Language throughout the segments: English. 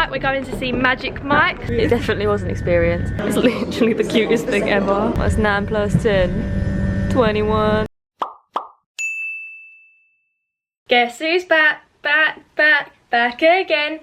tonight we're going to see Magic Mike. It definitely was an experience. It's literally the cutest thing ever. That's 9 plus 10, 21. Guess who's back, back again.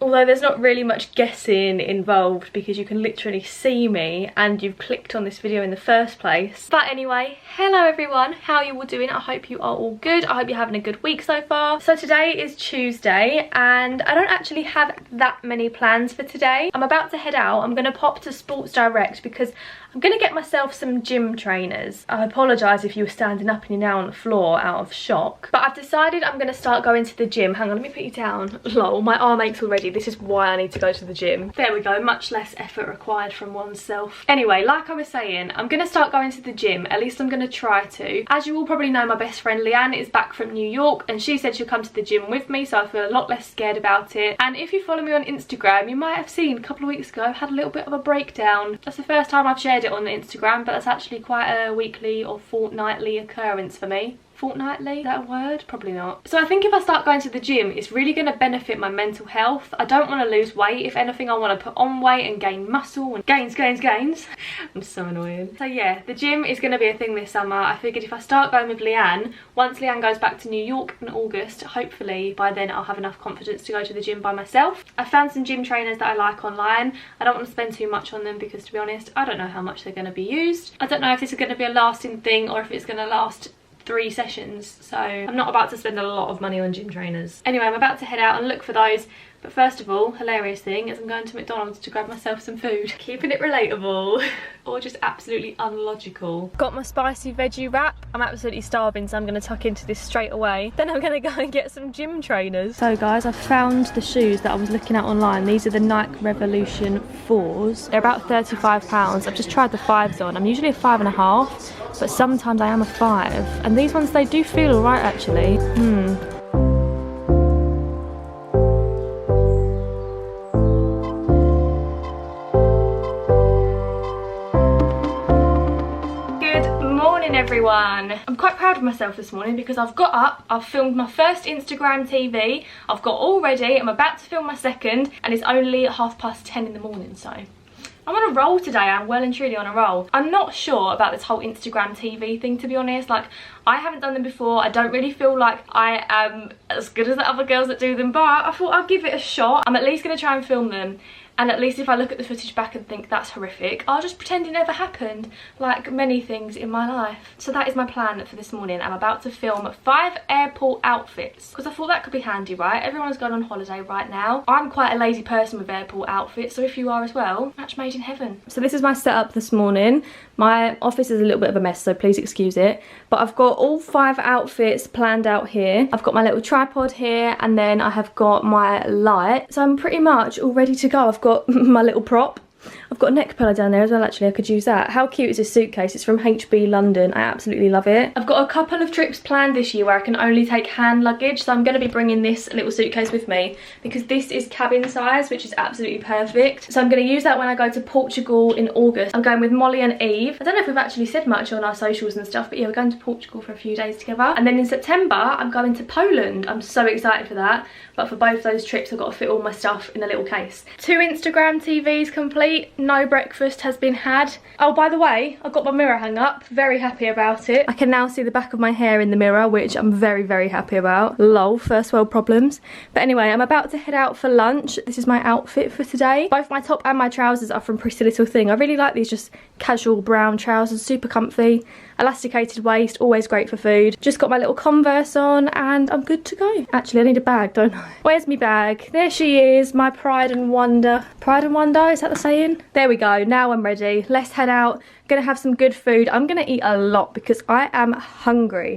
Although there's not really much guessing involved because you can literally see me and you've clicked on this video in the first place. But anyway, hello everyone, how are you all doing? I hope you are all good. I hope you're having a good week so far. So today is Tuesday and I don't actually have that many plans for today. I'm about to head out. I'm going to pop to Sports Direct because I'm going to get myself some gym trainers. I apologise if you were standing up and you're now on the floor out of shock. But I've decided I'm going to start going to the gym. Hang on, let me put you down. Lol, my arm aches already. This is why I need to go to the gym. There we go, much less effort required from oneself. Anyway, like I was saying, I'm going to start going to the gym. At least I'm going to try to. As you all probably know, my best friend Leanne is back from New York and she said she'll come to the gym with me, so I feel a lot less scared about it. And if you follow me on Instagram, you might have seen a couple of weeks ago I had a little bit of a breakdown. That's the first time I've shared it on Instagram, but that's actually quite a weekly or fortnightly occurrence for me. Fortnightly? Is that a word? Probably not. So I think if I start going to the gym, it's really going to benefit my mental health. I don't want to lose weight. If anything, I want to put on weight and gain muscle and gains. I'm so annoying. So yeah, the gym is going to be a thing this summer. I figured if I start going with Leanne, once Leanne goes back to New York in August, hopefully by then I'll have enough confidence to go to the gym by myself. I found some gym trainers that I like online. I don't want to spend too much on them because, to be honest, I don't know how much they're going to be used. I don't know if this is going to be a lasting thing or if it's going to last 3 sessions, so I'm not about to spend a lot of money on gym trainers. Anyway, I'm about to head out and look for those, but first of all, hilarious thing is I'm going to McDonald's to grab myself some food. Keeping it relatable or just absolutely unlogical. Got my spicy veggie wrap. I'm absolutely starving, so I'm going to tuck into this straight away. Then I'm going to go and get some gym trainers. So guys, I found the shoes that I was looking at online. These are the Nike Revolution 4s. They're about £35. I've just tried the 5s on. I'm usually a 5.5. But sometimes I am a 5, and these ones, they do feel alright actually. Good morning everyone. I'm quite proud of myself this morning because I've got up, I've filmed my first Instagram TV, I've got all ready, I'm about to film my second, and it's only 10:30 in the morning, so I'm on a roll today. I'm well and truly on a roll. I'm not sure about this whole Instagram TV thing, to be honest. Like, I haven't done them before. I don't really feel like I am as good as the other girls that do them, but I thought I'd give it a shot. I'm at least going to try and film them. And at least if I look at the footage back and think that's horrific, I'll just pretend it never happened, like many things in my life. So that is my plan for this morning. I'm about to film 5 airport outfits because I thought that could be handy, right? Everyone's going on holiday right now. I'm quite a lazy person with airport outfits, so if you are as well, match made in heaven. So this is my setup this morning. My office is a little bit of a mess, so please excuse it. But I've got all 5 outfits planned out here. I've got my little tripod here, and then I have got my light. So I'm pretty much all ready to go. I've got my little prop. I've got a neck pillow down there as well, actually. I could use that. How cute is this suitcase? It's from HB London. I absolutely love it. I've got a couple of trips planned this year where I can only take hand luggage, so I'm going to be bringing this little suitcase with me because this is cabin size, which is absolutely perfect. So I'm going to use that when I go to Portugal in August. I'm going with Molly and Eve. I don't know if we've actually said much on our socials and stuff, but yeah, we're going to Portugal for a few days together. And then in September, I'm going to Poland. I'm so excited for that. But for both those trips, I've got to fit all my stuff in a little case. 2 Instagram TVs complete. No breakfast has been had. Oh, by the way, I've got my mirror hung up. Very happy about it. I can now see the back of my hair in the mirror, which I'm very, very happy about. Lol, first world problems. But anyway, I'm about to head out for lunch. This is my outfit for today. Both my top and my trousers are from Pretty Little Thing. I really like these just casual brown trousers, super comfy. Elasticated waist, always great for food. Just got my little Converse on and I'm good to go. Actually, I need a bag, don't I? Where's my bag? There she is, my pride and wonder. Pride and wonder, is that the saying? There we go, now I'm ready. Let's head out. Gonna have some good food. I'm gonna eat a lot because I am hungry.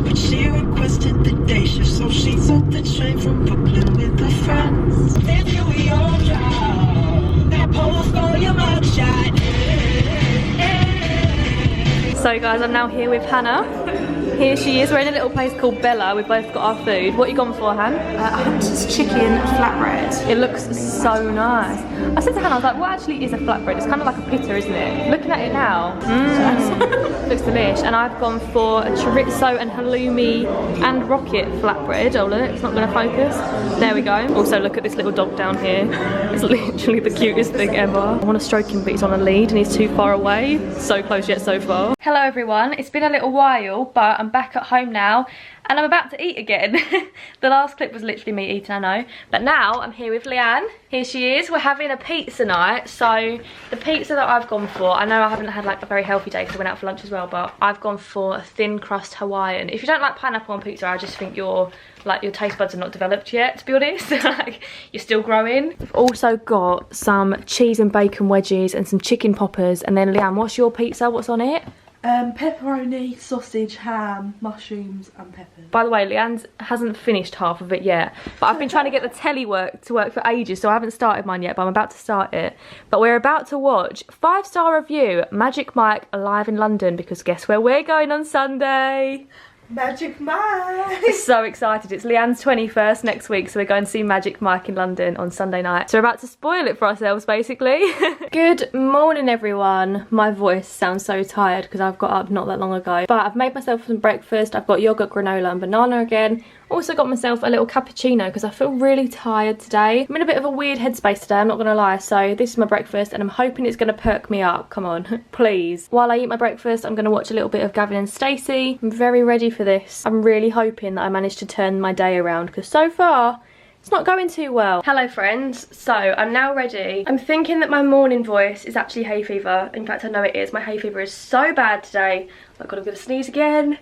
But she requested the day shift, so she took the train from Brooklyn with her friends. Then here we all drive. That pose for your mugshot. So guys, I'm now here with Hannah. Here she is. We're in a little place called Bella. We've both got our food. What are you gone for, Han? Hunter's chicken flatbread. It looks so nice. I said to Hannah, I was like, what actually is a flatbread? It's kind of like a pita, isn't it? Looking at it now, looks delish. And I've gone for a chorizo and halloumi and rocket flatbread. Oh look, it's not going to focus. There we go. Also look at this little dog down here. It's literally the cutest thing ever. I want to stroke him, but he's on a lead and he's too far away. So close yet so far. Hello everyone. It's been a little while, but I'm back at home now. And I'm about to eat again. The last clip was literally me eating, I know. But now I'm here with Leanne. Here she is. We're having a pizza night. So the pizza that I've gone for, I know I haven't had like a very healthy day because I went out for lunch as well, but I've gone for a thin crust Hawaiian. If you don't like pineapple on pizza, I just think your taste buds are not developed yet, to be honest. Like, you're still growing. We've also got some cheese and bacon wedges and some chicken poppers. And then Leanne, what's your pizza? What's on it? Pepperoni, sausage, ham, mushrooms and peppers. By the way, Leanne hasn't finished half of it yet, but I've been trying to get the telly to work for ages, so I haven't started mine yet, but I'm about to start it. But we're about to watch 5-star review Magic Mike live in London, because guess where we're going on Sunday? Magic Mike! So excited. It's Leanne's 21st next week, so we're going to see Magic Mike in London on Sunday night. So we're about to spoil it for ourselves, basically. Good morning, everyone. My voice sounds so tired because I've got up not that long ago. But I've made myself some breakfast. I've got yogurt, granola and banana again. Also got myself a little cappuccino because I feel really tired today. I'm in a bit of a weird headspace today, I'm not going to lie. So this is my breakfast and I'm hoping it's going to perk me up. Come on, please. While I eat my breakfast, I'm going to watch a little bit of Gavin and Stacey. I'm very ready for this. I'm really hoping that I manage to turn my day around because so far, it's not going too well. Hello friends, so I'm now ready. I'm thinking that my morning voice is actually hay fever. In fact, I know it is. My hay fever is so bad today. Oh my god, I'm gonna sneeze again.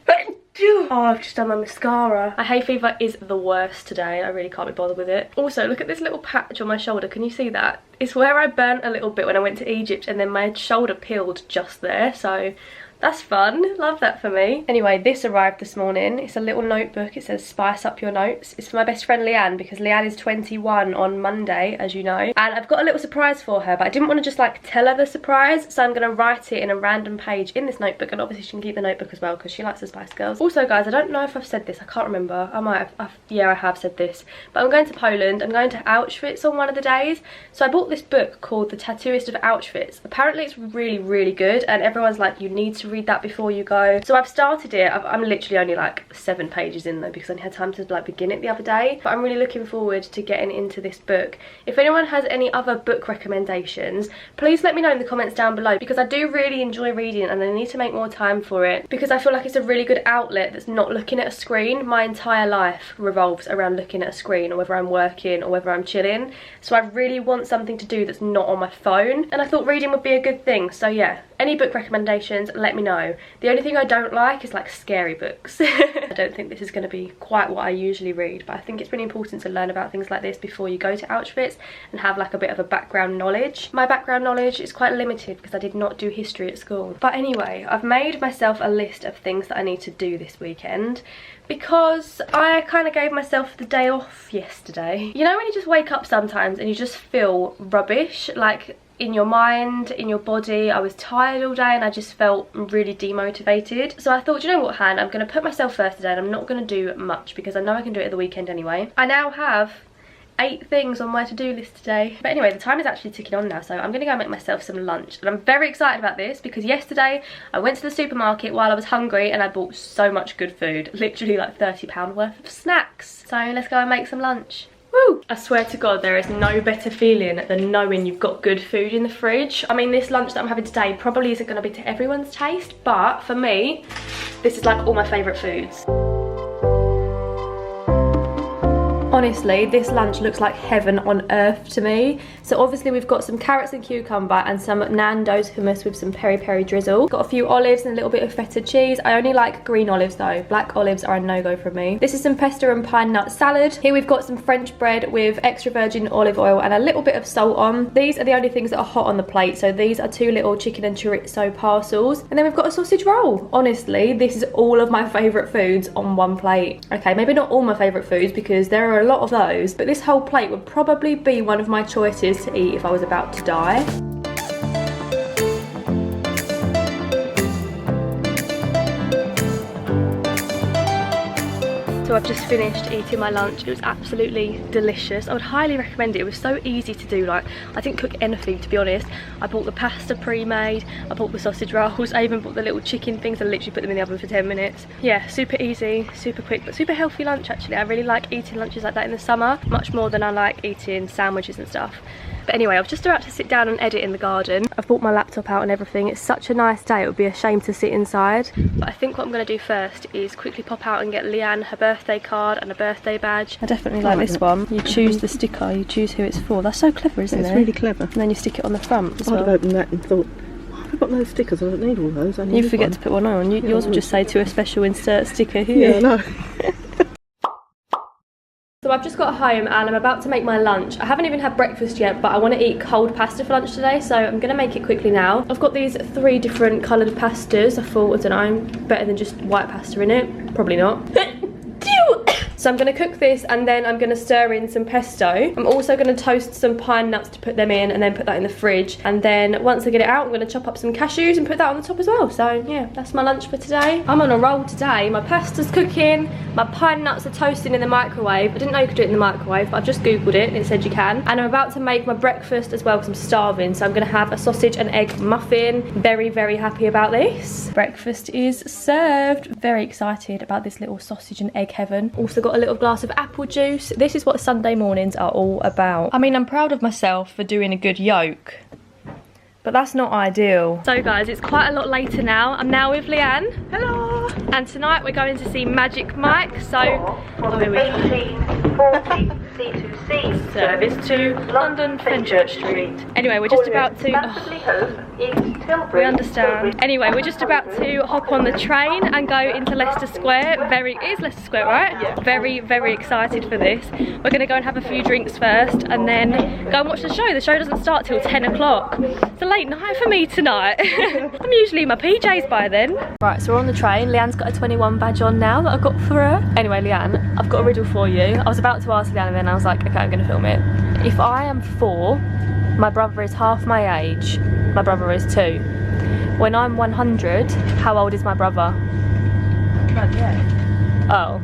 Oh, I've just done my mascara. My hay fever is the worst today. I really can't be bothered with it. Also, look at this little patch on my shoulder. Can you see that? It's where I burnt a little bit when I went to Egypt and then my shoulder peeled just there. So that's fun. Love that for me. Anyway, this arrived this morning. It's a little notebook. It says spice up your notes. It's for my best friend Leanne because Leanne is 21 on Monday, as you know. And I've got a little surprise for her, but I didn't want to just like tell her the surprise. So I'm going to write it in a random page in this notebook. And obviously she can keep the notebook as well because she likes the Spice Girls. Also guys, I don't know if I've said this. I can't remember. I might have. Yeah, I have said this. But I'm going to Poland. I'm going to Auschwitz on one of the days. So I bought this book called The Tattooist of Auschwitz. Apparently it's really, really good. And everyone's like, you need to read that before you go. So I've started it. I'm literally only like 7 pages in though because I only had time to like begin it the other day. But I'm really looking forward to getting into this book. If anyone has any other book recommendations, please let me know in the comments down below because I do really enjoy reading and I need to make more time for it because I feel like it's a really good outlet that's not looking at a screen. My entire life revolves around looking at a screen, or whether I'm working or whether I'm chilling. So I really want something to do that's not on my phone, and I thought reading would be a good thing. So yeah, any book recommendations, let me know. The only thing I don't like is like scary books. I don't think this is going to be quite what I usually read, but I think it's really important to learn about things like this before you go to Auschwitz and have like a bit of a background knowledge. My background knowledge is quite limited because I did not do history at school. But anyway, I've made myself a list of things that I need to do this weekend because I kind of gave myself the day off yesterday. You know when you just wake up sometimes and you just feel rubbish, like in your mind, in your body. I was tired all day and I just felt really demotivated. So I thought, you know what, Han, I'm going to put myself first today and I'm not going to do much because I know I can do it at the weekend anyway. I now have 8 things on my to-do list today. But anyway, the time is actually ticking on now, so I'm going to go make myself some lunch. And I'm very excited about this because yesterday I went to the supermarket while I was hungry and I bought so much good food. Literally like £30 worth of snacks. So let's go and make some lunch. Woo! I swear to God, there is no better feeling than knowing you've got good food in the fridge. I mean, this lunch that I'm having today probably isn't going to be to everyone's taste, but for me, this is like all my favourite foods. Honestly, this lunch looks like heaven on earth to me. So obviously we've got some carrots and cucumber and some Nando's hummus with some peri-peri drizzle. Got a few olives and a little bit of feta cheese. I only like green olives though. Black olives are a no-go for me. This is some pesto and pine nut salad. Here we've got some French bread with extra virgin olive oil and a little bit of salt on. These are the only things that are hot on the plate. So these are 2 little chicken and chorizo parcels. And then we've got a sausage roll. Honestly, this is all of my favourite foods on one plate. Okay, maybe not all my favourite foods because there are a lot of those, but this whole plate would probably be one of my choices to eat if I was about to die. So I've just finished eating my lunch. It was absolutely delicious. I would highly recommend it. It was so easy to do. Like, I didn't cook anything, to be honest. I bought the pasta pre-made, I bought the sausage rolls, I even bought the little chicken things. I literally put them in the oven for 10 minutes. Yeah, super easy, super quick, but super healthy lunch actually. I really like eating lunches like that in the summer, much more than I like eating sandwiches and stuff. But anyway, I was just about to sit down and edit in the garden. I've brought my laptop out and everything. It's such a nice day, it would be a shame to sit inside. But I think what I'm going to do first is quickly pop out and get Leanne her birthday card and a birthday badge. I definitely like this one. You choose the sticker, you choose who it's for. That's so clever, isn't it? It's really clever. And then you stick it on the front as well. I'd have opened that and thought, oh, I've got no stickers, I don't need all those. You forget to put one on. Yours will just say to a special insert sticker here. Yeah, I know. So I've just got home and I'm about to make my lunch. I haven't even had breakfast yet, but I want to eat cold pasta for lunch today, so I'm going to make it quickly now. I've got these 3 different coloured pastas. I thought, I don't know, better than just white pasta in it. Probably not. So I'm going to cook this and then I'm going to stir in some pesto. I'm also going to toast some pine nuts to put them in and then put that in the fridge. And then once I get it out, I'm going to chop up some cashews and put that on the top as well. So yeah, that's my lunch for today. I'm on a roll today. My pasta's cooking, my pine nuts are toasting in the microwave. I didn't know you could do it in the microwave, but I've just googled it and it said you can. And I'm about to make my breakfast as well because I'm starving. So I'm going to have a sausage and egg muffin. Very, very happy about this. Breakfast is served. Very excited about this little sausage and egg heaven. Also got a little glass of apple juice. This is what Sunday mornings are all about. I mean, I'm proud of myself for doing a good yolk, but that's not ideal. So guys, it's quite a lot later now. I'm now with Leanne. Hello. And tonight we're going to see Magic Mike. So, oh, here we go. C2C. Service to London Fenchurch Street. Anyway, we're just about to... we understand. Anyway, we're just about to hop on the train and go into Leicester Square. It is Leicester Square, right? Yeah. Very, very excited for this. We're going to go and have a few drinks first and then go and watch the show. The show doesn't start till 10 o'clock. It's a late night for me tonight. I'm usually in my PJs by then. Right, so we're on the train. Leanne's got a 21 badge on now that I got for her. Anyway, Leanne, I've got a riddle for you. I was about to ask Leanne and then I was like, okay, I'm going to film it. If I am 4, my brother is half my age, my brother is 2. When I'm 100, how old is my brother? Oh,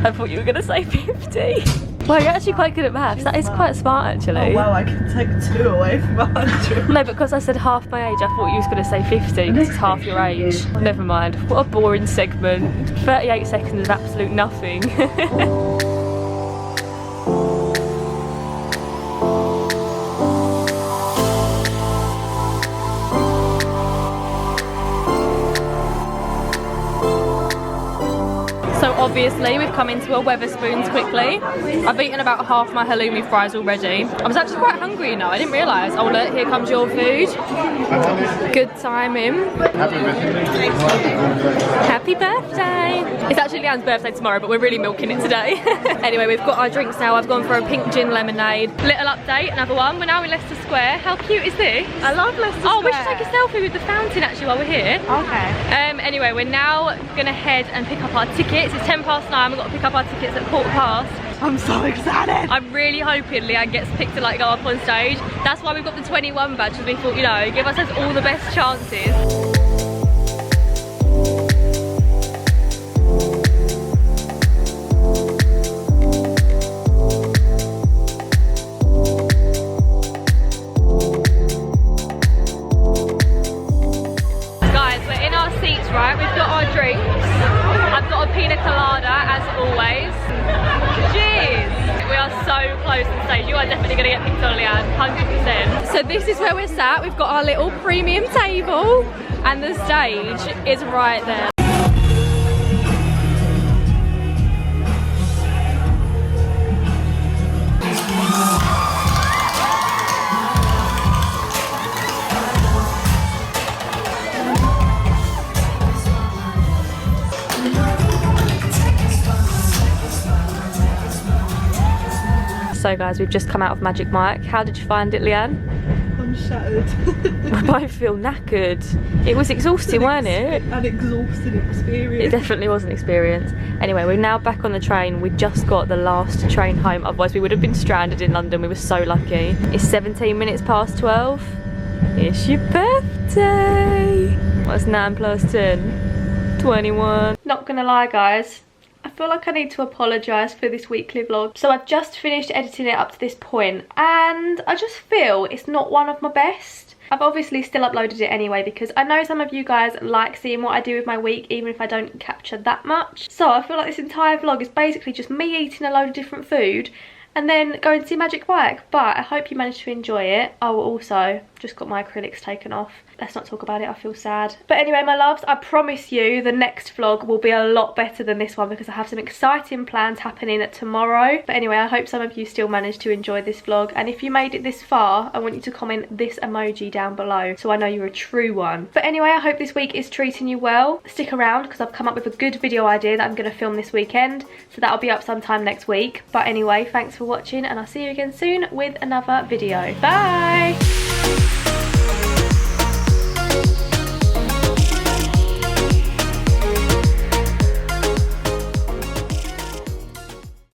I thought you were going to say 50. Well, you're actually quite good at maths. That is quite smart, actually. Oh wow, I can take 2 away from 100. No, because I said half my age, I thought you was going to say 50 because it's half your age. Never mind. What a boring segment. 38 seconds of absolute nothing. Obviously, we've come into a Wetherspoons quickly. I've eaten about half my halloumi fries already. I was actually quite hungry, you know, I didn't realise. Oh look, here comes your food. Good timing. Happy birthday. It's actually Leanne's birthday tomorrow, but we're really milking it today. Anyway, we've got our drinks now. I've gone for a pink gin lemonade. Little update, another one. We're now in Leicester Square. How cute is this? I love Leicester Square. Oh, we should take a selfie with the fountain actually while we're here. Okay. Anyway, we're now gonna head and pick up our tickets. It's 9:10. We've got to pick up our tickets at 15:15. I'm so excited. I'm really hoping Leanne gets picked to like go up on stage. That's why we've got the 21 badge, because we thought, you know, give ourselves all the best chances. Right, we've got our drinks. I've got a pina colada as always. Cheers! We are so close to the stage. You are definitely going to get picked on, Leanne, 100%. So this is where we're sat. We've got our little premium table and the stage is right there. So guys, we've just come out of Magic Mike. How did you find it, Leanne? I'm shattered. We both feel knackered. It was exhausting, wasn't it? An exhausting experience. It definitely was an experience. Anyway, we're now back on the train. We just got the last train home. Otherwise, we would have been stranded in London. We were so lucky. It's 17 minutes past 12. It's your birthday. What's 9 plus 10? 21. Not gonna lie, guys. I feel like I need to apologise for this weekly vlog. So I've just finished editing it up to this point and I just feel it's not one of my best. I've obviously still uploaded it anyway because I know some of you guys like seeing what I do with my week even if I don't capture that much. So I feel like this entire vlog is basically just me eating a load of different food and then going to see Magic Mike. But I hope you managed to enjoy it. Oh, also just got my acrylics taken off. Let's not talk about it, I feel sad. But anyway, my loves, I promise you the next vlog will be a lot better than this one because I have some exciting plans happening tomorrow. But anyway, I hope some of you still managed to enjoy this vlog. And if you made it this far, I want you to comment this emoji down below so I know you're a true one. But anyway, I hope this week is treating you well. Stick around because I've come up with a good video idea that I'm going to film this weekend. So that'll be up sometime next week. But anyway, thanks for watching and I'll see you again soon with another video. Bye!